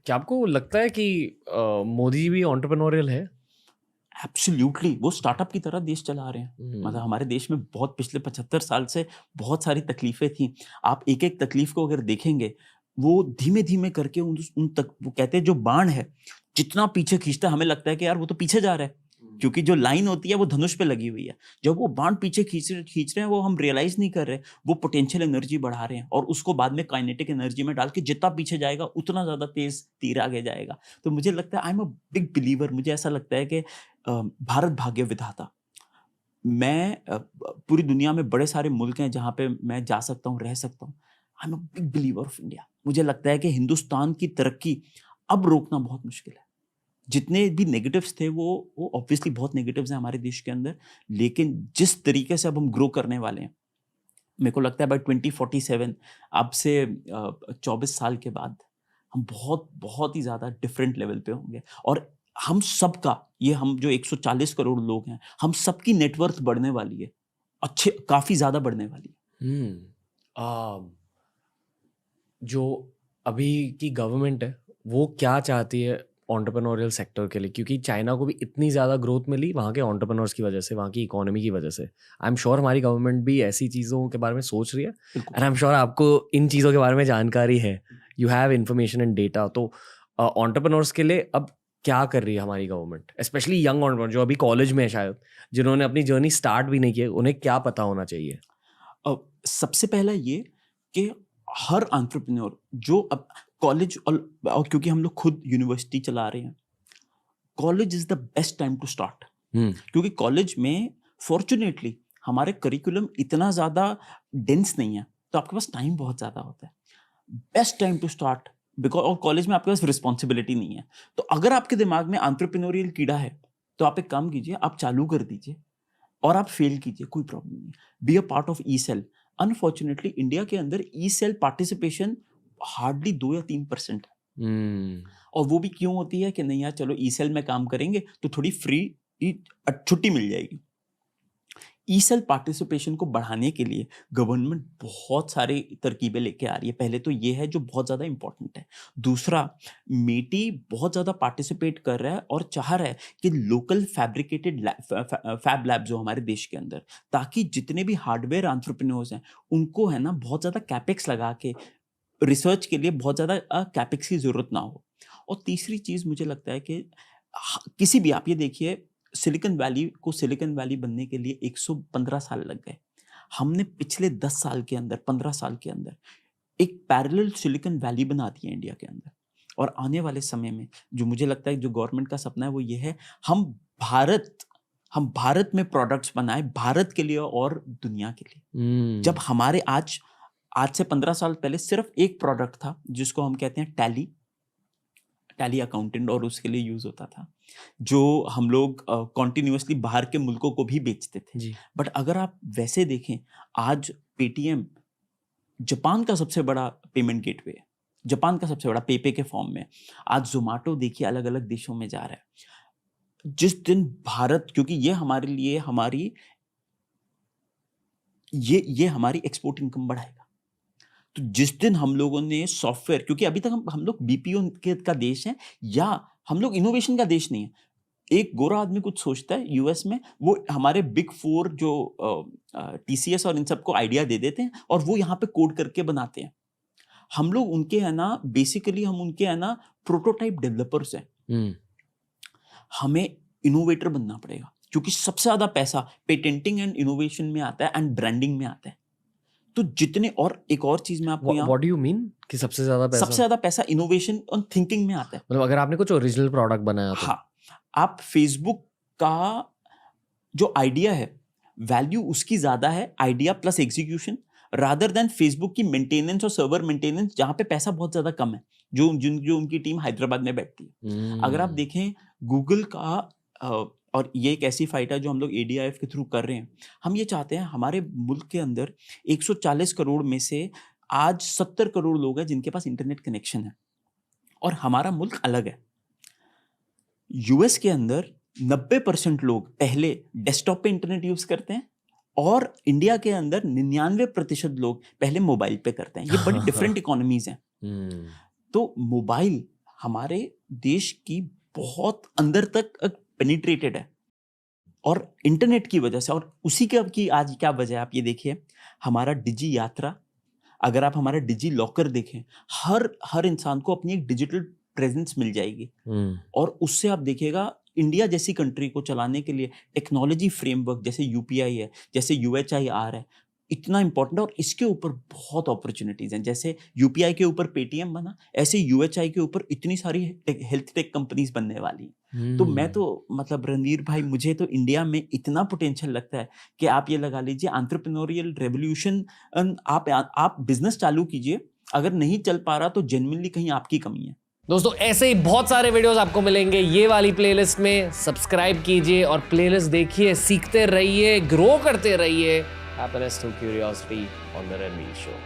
क्या आपको लगता है कि मोदी जी भी एंटरप्रेन्योरियल है? एब्सोल्युटली, वो स्टार्टअप की तरह देश चला रहे हैं। मतलब हमारे देश में बहुत पिछले 75 साल से बहुत सारी तकलीफें थी। आप एक-एक तकलीफ को अगर देखेंगे, वो धीमे-धीमे करके उन तक, वो कहते हैं जो बाण है, जितना पीछे खींचता है हमें लगता है कि यार वो तो पीछे जा रहा है। क्योंकि जो लाइन होती है वो धनुष पे लगी हुई है। जब वो बाण पीछे खींच रहे हैं वो हम रियलाइज़ नहीं कर रहे। वो पोटेंशियल एनर्जी बढ़ा रहे हैं और उसको बाद में काइनेटिक एनर्जी में डाल के जितना पीछे जाएगा उतना ज़्यादा तेज़ तीर आगे जाएगा। तो मुझे लगता है I am a big believer, मुझे ऐसा लगता है कि भारत भाग्य विधाता। मैं पूरी दुनिया में बड़े सारे मुल्क हैं जहाँ पे मैं जा सकता हूँ, रह सकता हूँ। I am a big believer of India. मुझे लगता है कि हिंदुस्तान की तरक्की अब रोकना बहुत मुश्किल है। जितने भी नेगेटिव्स थे वो ऑब्वियसली बहुत नेगेटिव्स हैं हमारे देश के अंदर, लेकिन जिस तरीके से अब हम ग्रो करने वाले हैं, मेरे को लगता है बाय 2047, अब से 24 साल के बाद हम बहुत बहुत ही ज़्यादा डिफरेंट लेवल पे होंगे। और हम सबका, ये हम जो 140 करोड़ लोग हैं, हम सबकी नेटवर्थ बढ़ने वाली है, अच्छे काफ़ी ज़्यादा बढ़ने वाली है। जो अभी की गवर्नमेंट है वो क्या चाहती है एंटरप्रेन्योरियल सेक्टर के लिए? क्योंकि चाइना को भी इतनी ज़्यादा ग्रोथ मिली वहाँ के एंटरप्रेन्योर्स की वजह से, वहाँ की इकोनॉमी की वजह से। आई एम श्योर हमारी गवर्नमेंट भी ऐसी चीज़ों के बारे में सोच रही है, बिल्कुल। एंड आई एम श्योर आपको इन चीज़ों के बारे में जानकारी है। You have information and data. तो एंटरप्रेन्योर्स के लिए अब क्या कर रही है हमारी गवर्नमेंट, स्पेशली यंग एंटरप्रेन्योर जो अभी कॉलेज में है शायद, जिन्होंने अपनी जर्नी स्टार्ट भी नहीं की है, उन्हें क्या पता होना चाहिए? सबसे पहला ये कि हर एंटरप्रेन्योर जो अब कॉलेज और क्योंकि हम लोग खुद यूनिवर्सिटी चला रहे हैं, college is the best time to start. क्योंकि कॉलेज में फॉर्चुनेटली हमारे करिकुलम इतना ज़्यादा डेंस नहीं है, तो आपके पास टाइम बहुत ज़्यादा होता है। Best time to start, because और कॉलेज में आपके पास रिस्पॉन्सिबिलिटी नहीं है। तो अगर आपके दिमाग में एंटरप्रेन्योरियल कीड़ा है, तो आप एक काम कीजिए, आप चालू कर दीजिए और आप फेल कीजिए, कोई प्रॉब्लम नहीं है। Be a part of E cell. Unfortunately India के अंदर ई सेल पार्टिसिपेशन हार्डली 2 या 3% है। और वो भी क्यों होती है कि नहीं यार चलो ई सेल में काम करेंगे तो थोड़ी फ्री छुट्टी मिल जाएगी। ई सेल पार्टिसिपेशन को बढ़ाने के लिए गवर्नमेंट बहुत सारी तरकीबें लेके आ रही है। पहले तो ये है जो बहुत ज़्यादा इंपॉर्टेंट है। दूसरा, मेटी बहुत ज़्यादा पार्टिसिपेट कर रहा है और चाह रहा है कि लोकल फैब्रिकेटेड फैब लैब जो हमारे देश के अंदर, ताकि जितने भी हार्डवेयर एंटरप्रेन्योर्स हैं उनको है ना बहुत ज़्यादा कैपेक्स लगा के रिसर्च के लिए बहुत ज़्यादा कैपेक्स की ज़रूरत ना हो। और तीसरी चीज़ मुझे लगता है कि किसी भी, आप ये देखिए, सिलिकॉन वैली को सिलिकॉन वैली बनने के लिए 115 साल लग गए। हमने पिछले 10 साल के अंदर, 15 साल के अंदर एक पैरेलल सिलिकॉन वैली बना दी है इंडिया के अंदर। और आने वाले समय में जो मुझे लगता है जो गवर्नमेंट का सपना है वो ये है, हम भारत हम भारत में प्रोडक्ट्स बनाएं, भारत के लिए और दुनिया के लिए। जब हमारे आज आज से 15 साल पहले सिर्फ एक प्रोडक्ट था जिसको हम कहते हैं टैली अकाउंटेंट, और उसके लिए यूज होता था, जो हम लोग कॉन्टिन्यूसली बाहर के मुल्कों को भी बेचते थे। जी। बट अगर आप वैसे देखें, आज पेटीएम जापान का सबसे बड़ा पेमेंट गेटवे है, जापान का सबसे बड़ा पेपे के फॉर्म में। आज जोमेटो देखिए अलग अलग देशों में जा रहा है। जिस दिन भारत, क्योंकि ये हमारे लिए ये हमारी एक्सपोर्ट इनकम बढ़ाएगा। तो जिस दिन हम लोगों ने सॉफ्टवेयर, क्योंकि अभी तक हम लोग बीपीओ का देश है, या हम लोग इनोवेशन का देश नहीं है। एक गोरा आदमी कुछ सोचता है यूएस में, वो हमारे बिग फोर जो टीसीएस और इन सबको आइडिया दे देते हैं और वो यहाँ पे कोड करके बनाते हैं। हम लोग उनके है ना, बेसिकली हम उनके है ना प्रोटोटाइप डेवलपर्स हैं। हमें इनोवेटर बनना पड़ेगा, क्योंकि सबसे ज्यादा पैसा पेटेंटिंग एंड इनोवेशन में आता है एंड ब्रांडिंग में आता है। तो जितने, और एक और चीज मैं आपको यहाँ, व्हाट डू यू मीन कि सबसे ज्यादा पैसा इनोवेशन और थिंकिंग में आता है। मतलब अगर आपने कुछ ओरिजिनल प्रोडक्ट बनाया तो? हाँ, आप फेसबुक का जो आइडिया है, वैल्यू उसकी ज्यादा है idea plus execution, rather than Facebook की मेंटेनेंस और सर्वर मेंटेनेंस, जहां पे पैसा बहुत ज्यादा कम है, जो उनकी टीम हैदराबाद में बैठती है। अगर आप देखें गूगल का, और ये एक ऐसी फाइट है जो हम लोग एडीआईएफ के थ्रू कर रहे हैं। हम ये चाहते हैं हमारे मुल्क के अंदर 140 करोड़ में से आज 70 करोड़ लोग हैं जिनके पास इंटरनेट कनेक्शन है, और हमारा मुल्क अलग है। यूएस के अंदर 90% लोग पहले डेस्कटॉप पे इंटरनेट यूज करते हैं, और इंडिया के अंदर 99% लोग पहले मोबाइल पे करते हैं। ये बड़ी डिफरेंट इकोनॉमीज हैं। तो मोबाइल हमारे देश की बहुत अंदर तक पेनिट्रेटेड है, और इंटरनेट की वजह से, और उसी के अब की आज क्या वजह है आप ये देखिए, हमारा डिजी यात्रा, अगर आप हमारा डिजी लॉकर देखें, हर इंसान को अपनी एक डिजिटल प्रेजेंस मिल जाएगी, और उससे आप देखिएगा इंडिया जैसी कंट्री को चलाने के लिए टेक्नोलॉजी फ्रेमवर्क जैसे यूपीआई है, जैसे यूएचआईआर है, इतना इंपॉर्टेंट है, और इसके ऊपर बहुत अपॉर्चुनिटीज हैं। जैसे यूपीआई के ऊपर पेटीएम बना, ऐसे यूएचआई के ऊपर इतनी सारी हेल्थ टेक कंपनीज बनने वाली हैं। तो मैं तो मतलब रणवीर भाई, मुझे तो इंडिया में इतना पोटेंशियल लगता है कि आप ये लगा लीजिए एंटरप्रेन्योरियल रेवोल्यूशन, आप बिजनेस चालू कीजिए, अगर नहीं चल पा रहा तो जेन्युइनली कहीं आपकी कमी है। दोस्तों ऐसे ही बहुत सारे वीडियोस आपको मिलेंगे ये वाली प्लेलिस्ट में, सब्सक्राइब कीजिए और प्लेलिस्ट देखिए, सीखते रहिए, ग्रो करते रहिए। Happiness through curiosity on the Ranveer Show.